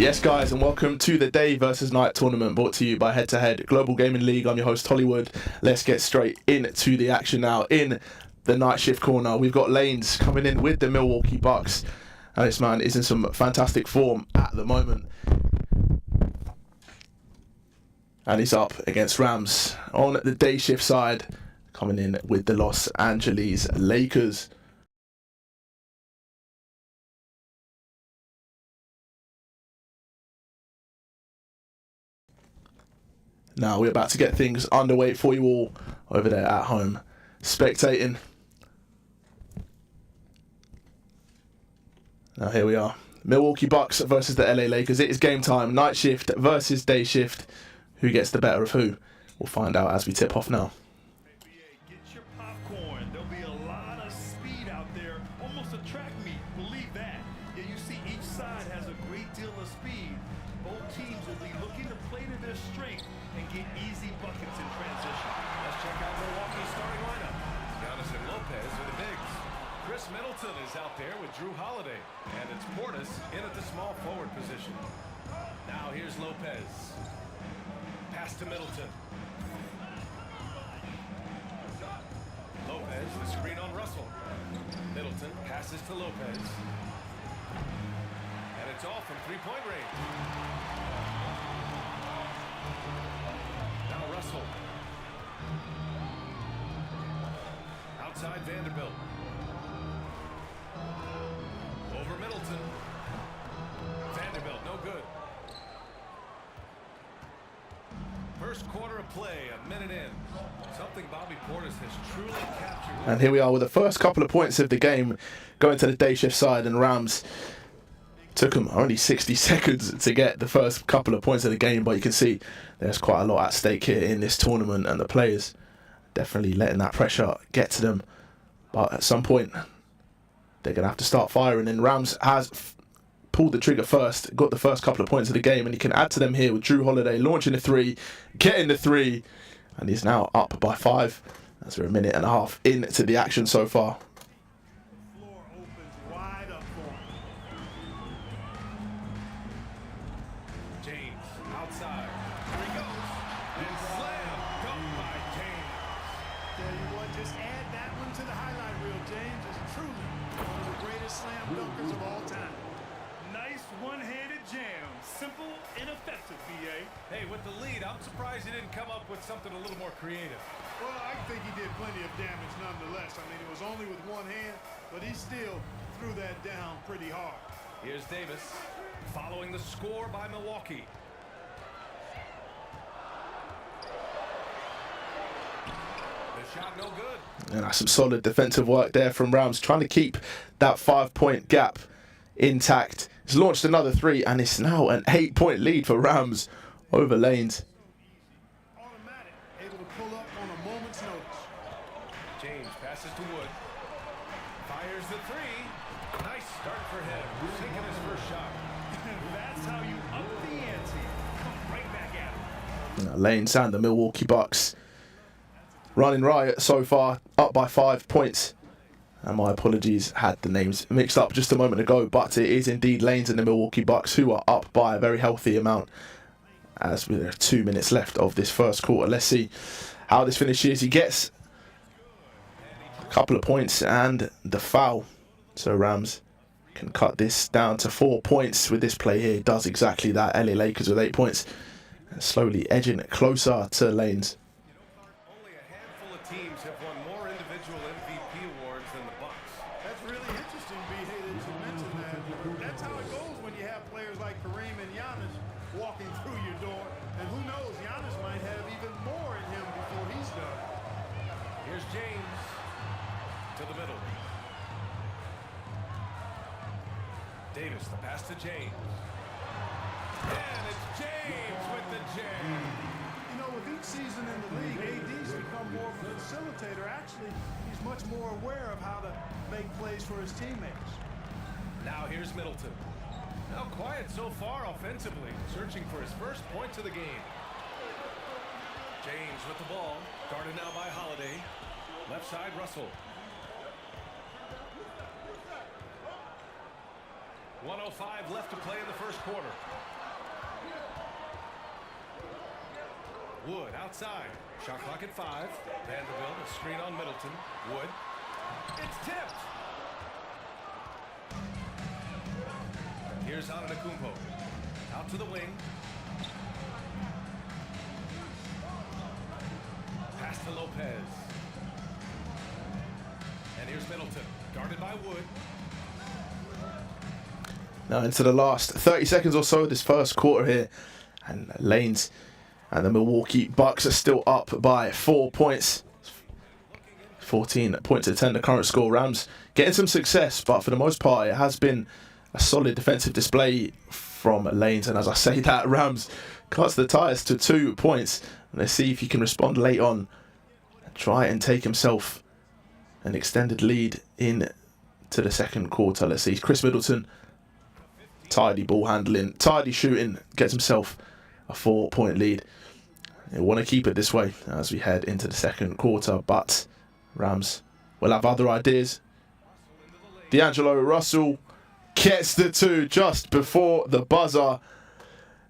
Yes, guys, and welcome to the Day versus Night tournament brought to you by Head to Head Global Gaming League. I'm your host, Hollywood. Let's get straight into the action now. In the night shift corner, we've got Lanes coming in with the Milwaukee Bucks. And this man is in some fantastic form at the moment. And he's up against RAMZ on the day shift side, coming in with the Los Angeles Lakers. Now we're about to get things underway for you all over there at home, spectating. Now here we are, Milwaukee Bucks versus the LA Lakers. It is game time, night shift versus day shift. Who gets the better of who? We'll find out as we tip off now. Get your popcorn. There'll be a lot of speed out there, almost a track meet. Believe that. Yeah, you see each side has a great deal of speed. Both teams will be looking to play to their strength and get easy buckets in transition. Let's check out Milwaukee's starting lineup. Giannis and Lopez are the bigs. Chris Middleton is out there with Drew Holiday. And it's Portis in at the small forward position. Now here's Lopez. Pass to Middleton. Lopez, the screen on Russell. Middleton passes to Lopez. And it's all from three-point range. Now Russell. Outside Vanderbilt. Over Middleton. Vanderbilt, no good. First quarter of play, a minute in. Something Bobby Portis has truly captured. And here we are with the first couple of points of the game going to the day shift side, and RAMZ took them only 60 seconds to get the first couple of points of the game, but you can see there's quite a lot at stake here in this tournament, and the players definitely letting that pressure get to them. But at some point, they're going to have to start firing, and RAMZ has pulled the trigger first, got the first couple of points of the game, and he can add to them here with Drew Holiday launching a three, getting the three, and he's now up by 5 as we're a minute and a half into the action so far. Floor opens wide up for him. James outside. Here he goes. And slam. Dunk by James. Tell you what, just add that one to the highlight reel. James is truly one of the greatest slam dunkers of all time. Nice one-handed jam. Simple and effective, BA. Hey, with the lead, I'm surprised he didn't come up with something a little more creative. Well, I think he did plenty of damage nonetheless. I mean, it was only with one hand, but he still threw that down pretty hard. Here's Davis following the score by Milwaukee. The shot no good. And that's some solid defensive work there from RAMZ, trying to keep that 5-point gap intact. He's launched another three, and it's now an 8-point lead for RAMZ over Lanes. Automatic, able to pull up on a moment's notice. James passes to Wood. Fires the three. Nice start for him. Taking his first shot. That's how you up the ante. Come right back at him. Now, Lanes and the Milwaukee Bucks running riot so far, up by 5 points. And my apologies, had the names mixed up just a moment ago, but it is indeed Lanes and the Milwaukee Bucks who are up by a very healthy amount as there are 2 minutes left of this first quarter. Let's see how this finishes. He gets a couple of points and the foul, so RAMZ can cut this down to 4 points with this play here. Does exactly that. LA Lakers with 8 points and slowly edging closer to Lanes. Only a handful of teams have won more individual MVP awards than the Bucks. That's really interesting, B. Hey, that you mentioned that. That's how it goes when you have players like Kareem and Giannis walking through your door. And who knows, Giannis might have even more in him before he's done. Here's James to the middle. Davis, the pass to James. And it's James with the jam. You know, with each season in the league, AD's become more of a facilitator. Actually, he's much more aware of how to make plays for his teammates. Now here's Middleton. Now quiet so far offensively, searching for his first points of the game. James with the ball, guarded now by Holiday. Left side, Russell. 1:05 left to play in the first quarter. Wood outside. Shot clock at 5. Vanderbilt, a screen on Middleton. Wood. It's tipped. Here's Antetokounmpo. Out to the wing. Pass to Lopez. And here's Middleton. Guarded by Wood. Now into the last 30 seconds or so of this first quarter here. And Lanes and the Milwaukee Bucks are still up by 4 points. 14 points to 10, the current score. Rams getting some success, but for the most part, it has been a solid defensive display from Lanes. And as I say that, Rams cuts the ties to 2 points. And let's see if he can respond late on and try and take himself an extended lead in to the second quarter. Let's see, Chris Middleton, tidy ball handling, tidy shooting, gets himself a 4-point lead. They want to keep it this way as we head into the second quarter, but Rams will have other ideas. D'Angelo Russell gets the 2 just before the buzzer,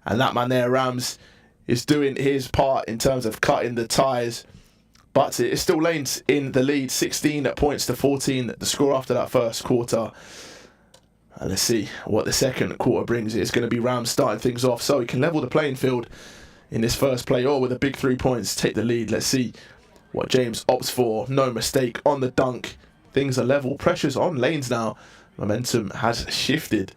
and that man there, Rams, is doing his part in terms of cutting the ties. But it is still Lanes in the lead, 16 points to 14, the score after that first quarter. And let's see what the second quarter brings. It's going to be Rams starting things off so he can level the playing field in this first play, or with a big 3 points, take the lead. Let's see what James opts for. No mistake on the dunk. Things are level. Pressure's on Lanes now. Momentum has shifted.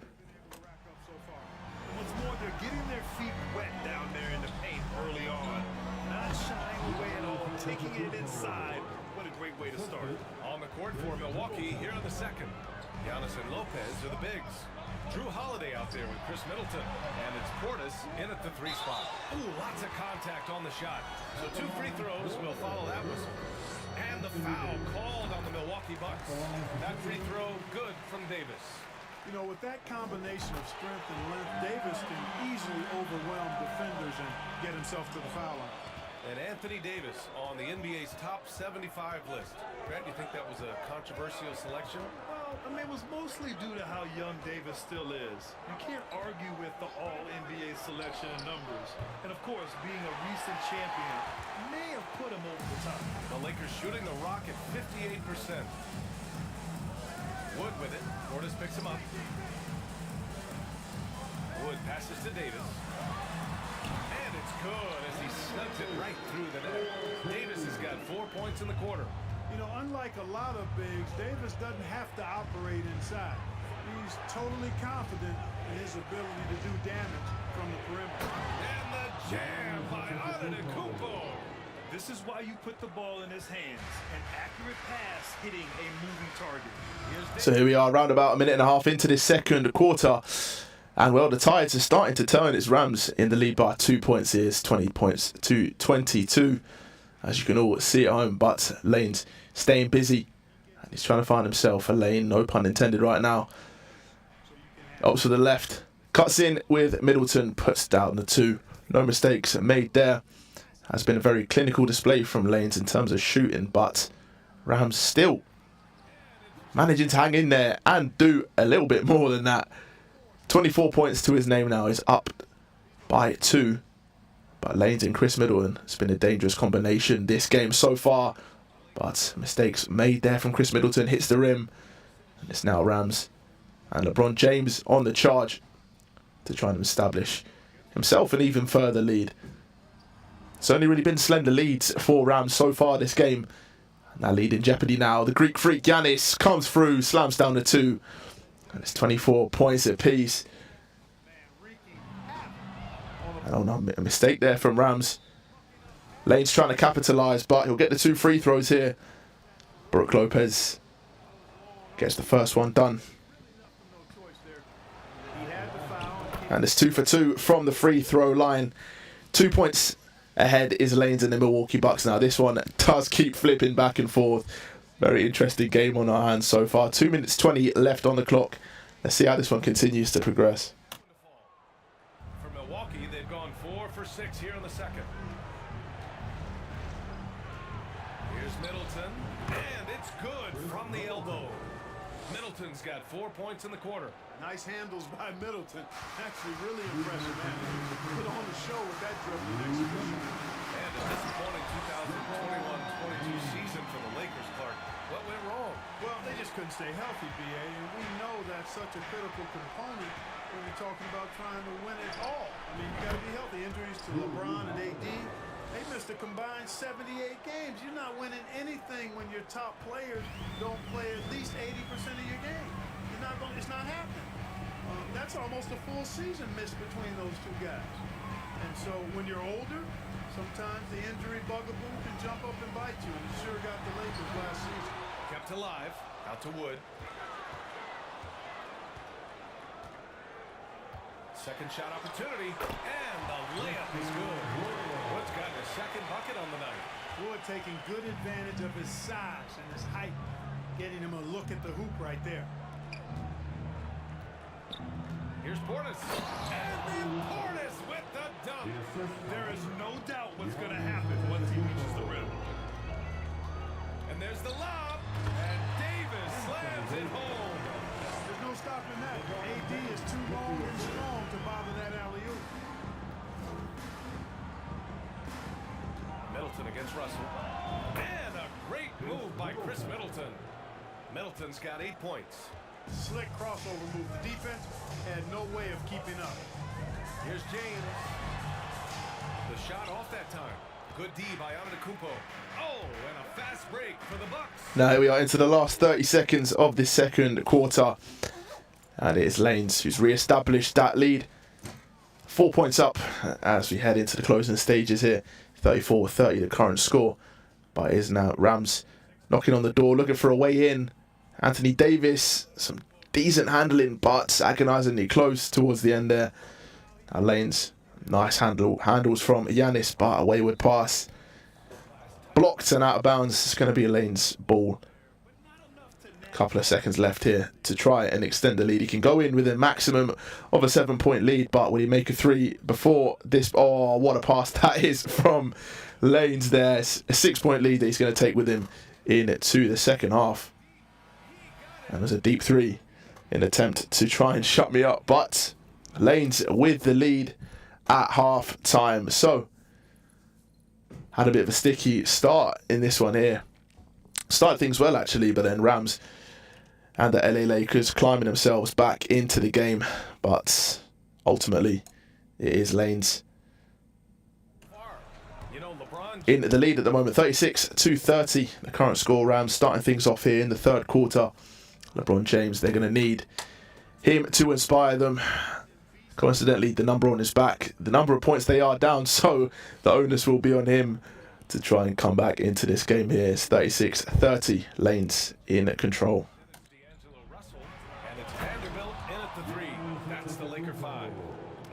What's more, they're getting their feet wet down there in the paint early on. Not shying away at all, taking it inside. What a great way to start. On the court for Milwaukee here in the second. Giannis and Lopez are the bigs. Drew Holiday out there with Chris Middleton. And it's Portis in at the 3 spot. Ooh, lots of contact on the shot. So 2 free throws will follow that whistle. And the foul called on the Milwaukee Bucks. That free throw good from Davis. You know, with that combination of strength and length, Davis can easily overwhelm defenders and get himself to the foul line. And Anthony Davis on the NBA's top 75 list. Grant, you think that was a controversial selection? Well, I mean, it was mostly due to how young Davis still is. You can't argue with the all-NBA selection and numbers. And of course, being a recent champion may have put him over the top. The Lakers shooting the rock at 58%. Wood with it. Portis picks him up. Wood passes to Davis. And it's good as he snugs it right through the net. Davis has got 4 points in the quarter. You know, unlike a lot of bigs, Davis doesn't have to operate inside. He's totally confident in his ability to do damage from the perimeter. And the jam by Antetokounmpo. This is why you put the ball in his hands. An accurate pass hitting a moving target. So here we are, around about a minute and a half into this second quarter. And well, the Tides are starting to turn. It's Rams in the lead by 2 points here. It's 20 points to 22, as you can all see at home. But Lane's staying busy. And he's trying to find himself a lane, no pun intended right now. Up to the left. Cuts in with Middleton, puts down the 2. No mistakes made there. Has been a very clinical display from Lanes in terms of shooting. But Rams still managing to hang in there and do a little bit more than that. 24 points to his name now. Is up by 2. But Lanes and Chris Middleton, it's been a dangerous combination this game so far. But mistakes made there from Chris Middleton. Hits the rim. And it's now Rams and LeBron James on the charge to try and establish himself an even further lead. It's only really been slender leads for Rams so far this game. And that lead in jeopardy now. The Greek freak Giannis comes through, slams down the 2. And it's 24 points apiece. I don't know, a mistake there from Rams. Lane's trying to capitalise, but he'll get the 2 free throws here. Brook Lopez gets the first one done. And it's 2 for 2 from the free throw line. 2 points ahead is Lanes and the Milwaukee Bucks now. This one does keep flipping back and forth. Very interesting game on our hands so far. 2 minutes 20 left on the clock. Let's see how this one continues to progress. For Milwaukee, they've gone 4 for 6 here in the second. Here's Middleton, and it's good from the elbow. Middleton's got 4 points in the quarter. Nice handles by Middleton. Actually really impressive, man. Put on the show with that dribbling execution. And And a disappointing 2021-22 season for the Lakers, Clark. What went wrong? Well, they just couldn't stay healthy, BA, and we know that's such a critical component when you're talking about trying to win it all. I mean, you got to be healthy. Injuries to LeBron and AD, they missed a combined 78 games. You're not winning anything when your top players don't play at least 80% of your game. It's not happening. That's almost a full season missed between those two guys. And so when you're older, sometimes the injury bugaboo can jump up and bite you, and it sure got the Lakers last season. Kept alive, out to Wood. Second shot opportunity, and the layup is good. Wood's got a second bucket on the night. Wood taking good advantage of his size and his height, getting him a look at the hoop right there. Here's Portis. And then Portis with the dunk. There is no doubt what's going to happen once he reaches the rim. And there's the lob. And Davis slams it home. There's no stopping that. AD is too long and strong to bother that alley-oop. Middleton against Russell. And a great move by Chris Middleton. Middleton's got 8 points. Slick crossover move. The defense had no way of keeping up. Here's James. The shot off that time. Good D by Antetokounmpo. Oh, and a fast break for the Bucks. Now we are into the last 30 seconds of this second quarter. And it is Lanes who's re-established that lead. 4 points up as we head into the closing stages here. 34-30 the current score. But it is now RAMZ knocking on the door, looking for a way in. Anthony Davis, some decent handling, but agonizingly close towards the end there. Lanes, nice handles from Giannis, but a wayward pass. Blocked and out of bounds. It's going to be Lanes' ball. Couple of seconds left here to try and extend the lead. He can go in with a maximum of a 7-point lead, but will he make a three before this? Oh, what a pass that is from Lanes there. It's a 6-point lead that he's going to take with him into the second half. And there's a deep three in an attempt to try and shut me up. But Lanes with the lead at half time. So, had a bit of a sticky start in this one here. Started things well, actually, but then RAMZ and the LA Lakers climbing themselves back into the game. But ultimately, it is Lanes in the lead at the moment. 36-30, the current score. RAMZ starting things off here in the third quarter. LeBron James, they're going to need him to inspire them. Coincidentally, the number on his back, the number of points they are down, so the onus will be on him to try and come back into this game here. It's 36-30, Lanes in control. And it's Vanderbilt in at the three. That's the Laker 5.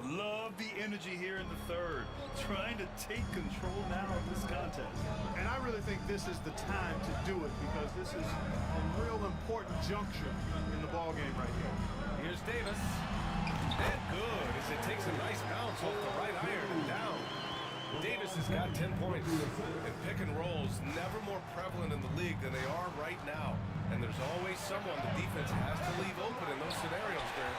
Love the energy here in the third. Trying to take control now of this contest. And I really think this is the time to do it because this is a real important juncture in the ballgame right here. Here's Davis. And good as it takes a nice bounce off the right iron and down. Davis has got 10 points. And pick and rolls never more prevalent in the league than they are right now. And there's always someone the defense has to leave open in those scenarios there.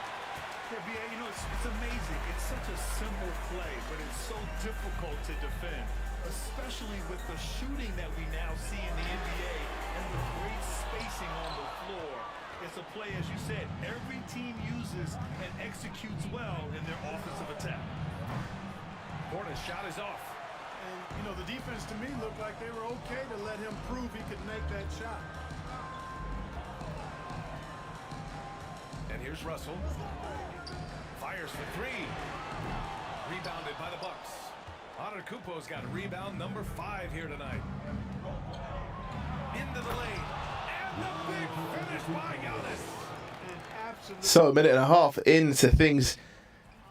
Yeah, BA, you know, it's amazing. It's such a simple play, but it's so difficult to defend, especially with the shooting that we now see in the NBA and the great spacing on the floor. It's a play, as you said, every team uses and executes well in their offensive attack. Portis' shot is off. And, you know, the defense to me looked like they were okay to let him prove he could make that shot. And here's Russell. Fires for three. Rebounded by the Bucks. Antetokounmpo's got rebound number 5 here tonight. Into the lane. And the big finish by Giannis. So a minute and a half into things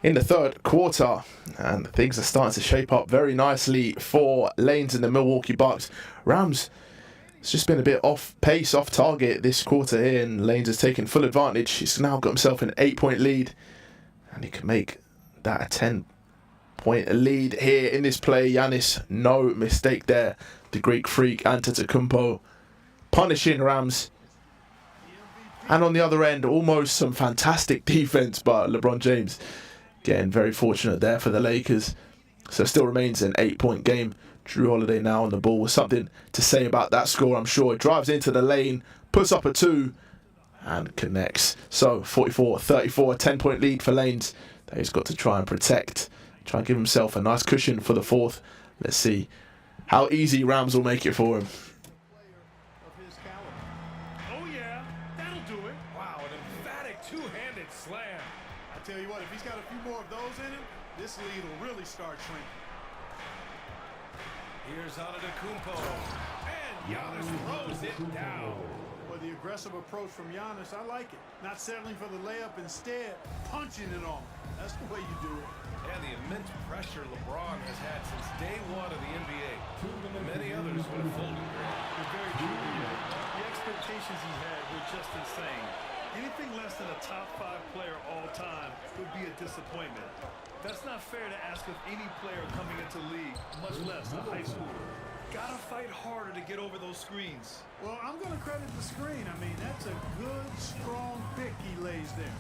in the third quarter, and things are starting to shape up very nicely for Lanes and the Milwaukee Bucks. RAMZ has just been a bit off pace, off target this quarter here, and Lanes has taken full advantage. He's now got himself an 8-point lead, and he can make that a 10-point lead here in this play. Giannis, no mistake there. The Greek freak Antetokounmpo punishing RAMZ. And on the other end, almost some fantastic defense, but LeBron James getting very fortunate there for the Lakers. So still remains an 8-point game. Drew Holiday now on the ball with something to say about that score, I'm sure. Drives into the lane, puts up a 2 and connects. So 44-34, a 10-point lead for Lanes that he's got to try and protect. Try and give himself a nice cushion for the 4th. Let's see how easy RAMZ will make it for him. Oh yeah, that'll do it. Wow, an emphatic two-handed slam. I tell you what, if he's got a few more of those in him, this lead will really start shrinking. Here's Antetokounmpo, and Giannis throws it down. Well, the aggressive approach from Giannis, I like it. Not settling for the layup, instead punching it on. That's the way you do it. And the immense pressure LeBron has had since day 1 of the NBA. Many others would have folded. You're very true. The expectations he had were just insane. Anything less than a top 5 player all time would be a disappointment. That's not fair to ask of any player coming into league, much less a high schooler. Gotta fight harder to get over those screens. Well, I'm going to credit the screen. I mean, that's a good, strong pick he lays there.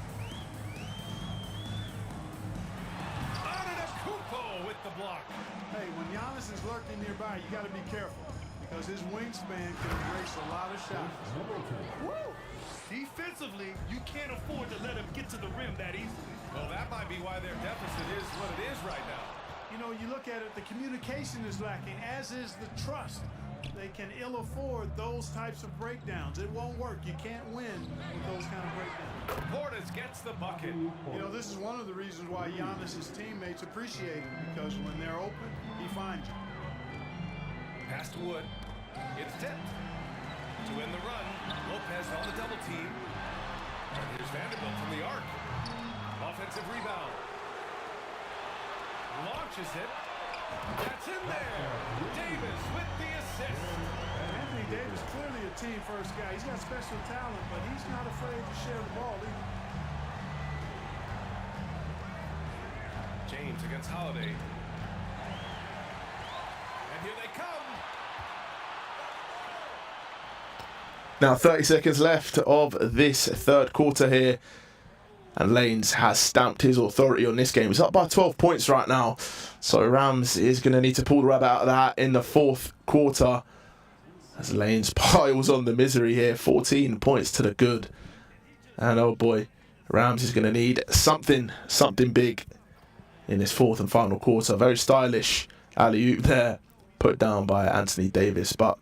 Antetokounmpo with the block. Hey, when Giannis is lurking nearby, you got to be careful because his wingspan can erase a lot of shots. Woo! Defensively, you can't afford to let him get to the rim that easily. Well, that might be why their deficit is what it is right now. You know, you look at it, the communication is lacking, as is the trust. They can ill afford those types of breakdowns. It won't work. You can't win with those kind of breakdowns. Portis gets the bucket. You know, this is one of the reasons why Giannis' teammates appreciate him, because when they're open, he finds you. Pass to Wood. It's tipped. To win the run, Lopez on the double team. And here's Vanderbilt from the arc. Offensive rebound. Launches it. That's in there. Davis with the assist. Anthony Davis, clearly a team-first guy. He's got special talent, but he's not afraid to share the ball either. James against Holiday. And here they come. Now 30 seconds left of this 3rd quarter here. And Lanes has stamped his authority on this game. He's up by 12 points right now. So RAMZ is going to need to pull the rabbit out of that in the 4th quarter. As Lanes piles on the misery here. 14 points to the good. And oh boy, RAMZ is going to need something big in this 4th and final quarter. Very stylish alley-oop there. Put down by Anthony Davis. But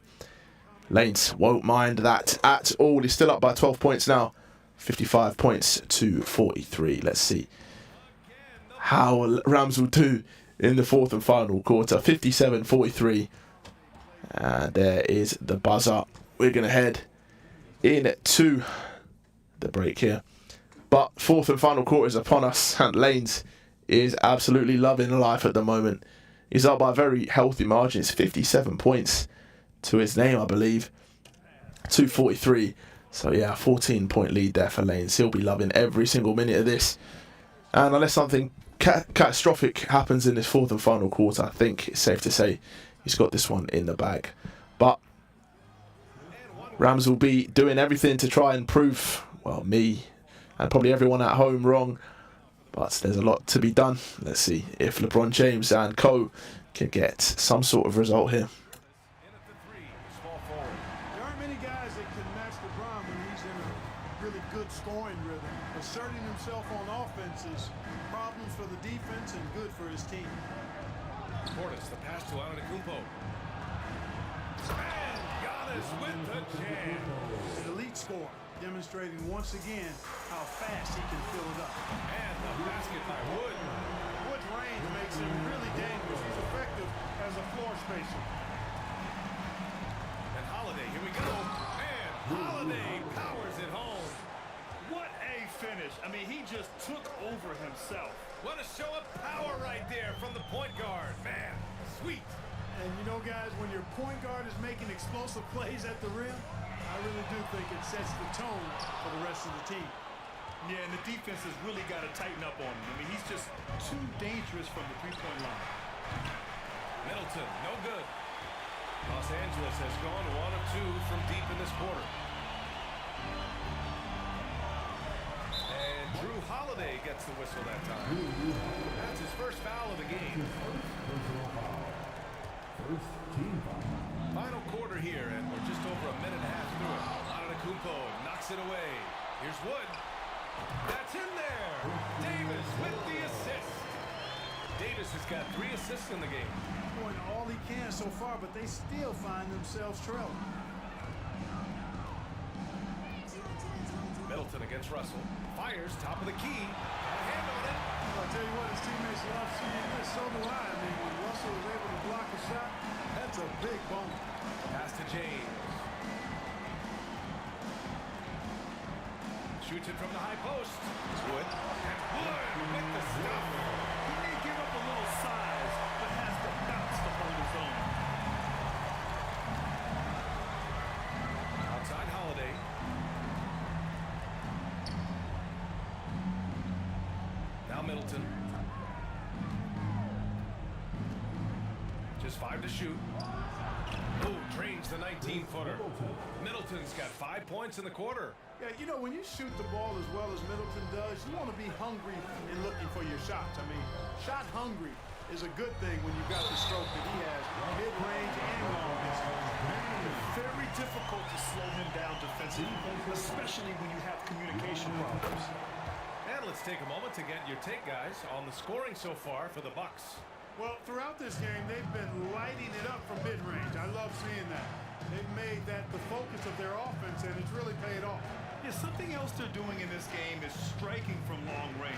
Lanes won't mind that at all. He's still up by 12 points now. 55 points to 43. Let's see how RAMZ will do in the 4th and final quarter. 57-43. And there is the buzzer. We're going to head into the break here. But 4th and final quarter is upon us. And Lanes is absolutely loving life at the moment. He's up by a very healthy margin. It's 57 points to his name, I believe. 243. So yeah, 14-point lead there for Lanes. He'll be loving every single minute of this. And unless something catastrophic happens in this 4th and final quarter, I think it's safe to say he's got this one in the bag. But RAMZ will be doing everything to try and prove, well, me and probably everyone at home wrong. But there's a lot to be done. Let's see if LeBron James and co can get some sort of result here. Scoring rhythm, asserting himself on offense is problems for the defense and good for his team. Portis, the pass to Antetokounmpo. And Giannis with the jam. An elite scorer, demonstrating once again how fast he can fill it up. And the basket by Wood. Wood's range makes him really dangerous. He's effective as a floor spacer. And Holiday, here we go. And Holiday powers it home. What a finish. I mean, he just took over himself. What a show of power right there from the point guard. Man, sweet. And you know, guys, when your point guard is making explosive plays at the rim, I really do think it sets the tone for the rest of the team. Yeah, and the defense has really got to tighten up on him. I mean, he's just too dangerous from the three-point line. Middleton, no good. Los Angeles has gone 1 of 2 from deep in this quarter. And Drew Holiday gets the whistle that time. That's his first foul of the game. Final quarter here, and we're just over a minute and a half through it. Antetokounmpo knocks it away. Here's Wood. That's in there. Davis with the assist. Davis has got 3 assists in the game. Doing all he can so far, but they still find themselves trailing. Middleton against Russell. Fires, top of the key. Got a hand on it. I'll tell you what, his teammates love seeing this. So do I. I mean, when Russell is able to block a shot, that's a big bonus. Pass to James. Shoots it from the high post. Wood. And Wood with the stuff. He may give up a little size, but has the bounce to hold his own. Outside Holiday. Now Middleton. Just 5 to shoot. Oh, drains the 19-footer. Middleton's got 5 points in the quarter. Yeah, you know, when you shoot the ball as well as Middleton does, you want to be hungry and looking for your shots. I mean, shot hungry is a good thing when you've got the stroke that he has, mid-range and long distance. Very difficult to slow him down defensively, especially when you have communication problems. And let's take a moment to get your take, guys, on the scoring so far for the Bucks. Well, throughout this game, they've been lighting it up from mid-range. I love seeing that. They've made that the focus of their offense, and it's really paid off. Yeah, something else they're doing in this game is striking from long range.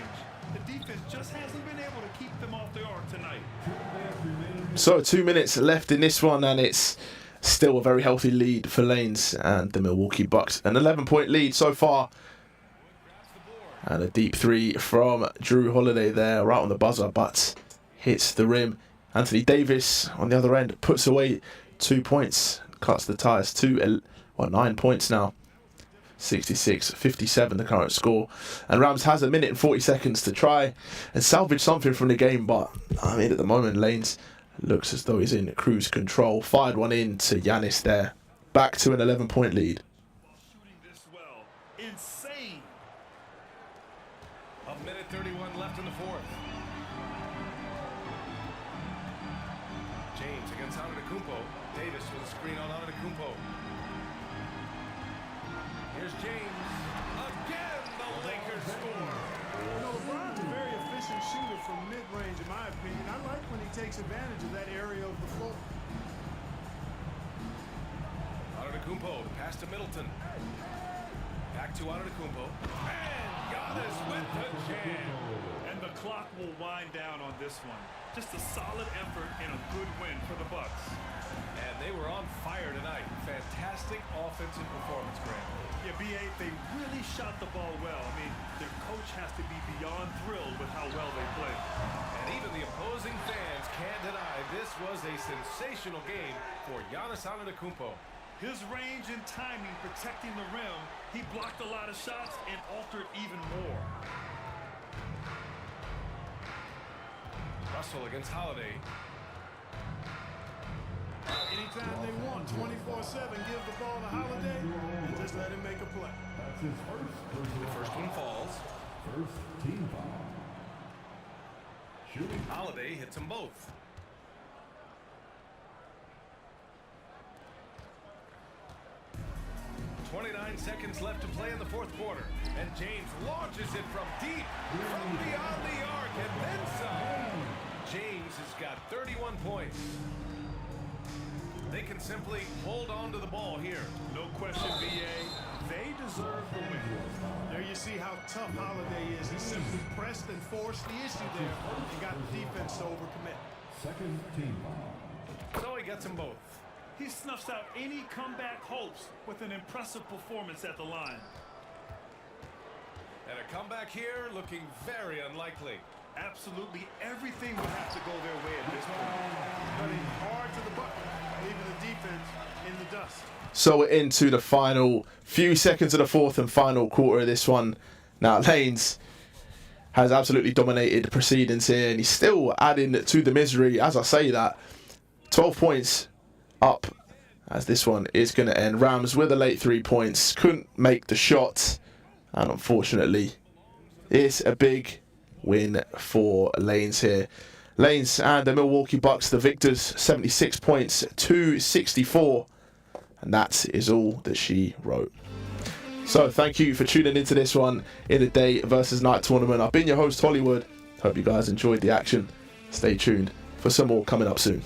The defense just hasn't been able to keep them off the arc tonight. So 2 minutes left in this one, and it's still a very healthy lead for Lanes and the Milwaukee Bucks. An 11-point lead so far. And a deep 3 from Drew Holiday there, right on the buzzer, but hits the rim. Anthony Davis on the other end puts away 2 points, cuts the ties to 9 points now. 66-57 the current score, and RAMZ has a minute and 40 seconds to try and salvage something from the game, but I mean at the moment Lanes looks as though he's in cruise control. Fired one in to Giannis there, back to an 11-point lead. Shooting this well, insane. A minute 31 left in the fourth. James against Antetokounmpo. Davis with a screen on Antetokounmpo. Here's James. Again, the Lakers score. You know, LeBron's a very efficient shooter from mid-range, in my opinion. I like when he takes advantage of that area of the floor. Antetokounmpo, the pass to Middleton. Back to Antetokounmpo. And Giannis with the jam. And the clock will wind down on this one. Just a solid effort and a good win for the Bucks. And they were on fire tonight. Fantastic offensive performance, Grant. Yeah, B.A., they really shot the ball well. I mean, their coach has to be beyond thrilled with how well they played. And even the opposing fans can't deny this was a sensational game for Giannis Antetokounmpo. His range and timing protecting the rim, he blocked a lot of shots and altered even more. Russell against Holiday. Anytime they want, 24/7, give the ball to Holiday and just let him make a play. That's his The first one falls. first team foul. Shooting. Holiday hits them both. .29 seconds left to play in the fourth quarter. And James launches it from deep, from beyond the arc, and then some. James has got 31 points. They can simply hold on to the ball here. No question, B.A., they deserve the win. There you see how tough Holiday is. He simply pressed and forced the issue there and got the defense to overcommit. Second team foul. So he gets them both. He snuffs out any comeback hopes with an impressive performance at the line. And a comeback here looking very unlikely. Absolutely everything would have to go their way at this point. Cutting hard to the bucket, leaving the defense in the dust. So we're into the final few seconds of the fourth and final quarter of this one. Now Lanes has absolutely dominated proceedings here, and he's still adding to the misery as I say that. 12 points up as this one is going to end. RAMZ with a late 3 points, couldn't make the shot, and unfortunately it's a big win for Lanes here. Lanes and the Milwaukee Bucks, the victors, 76 points to 64. And that is all that she wrote. So thank you for tuning into this one in the day versus night tournament. I've been your host, Hollywood. Hope you guys enjoyed the action. Stay tuned for some more coming up soon.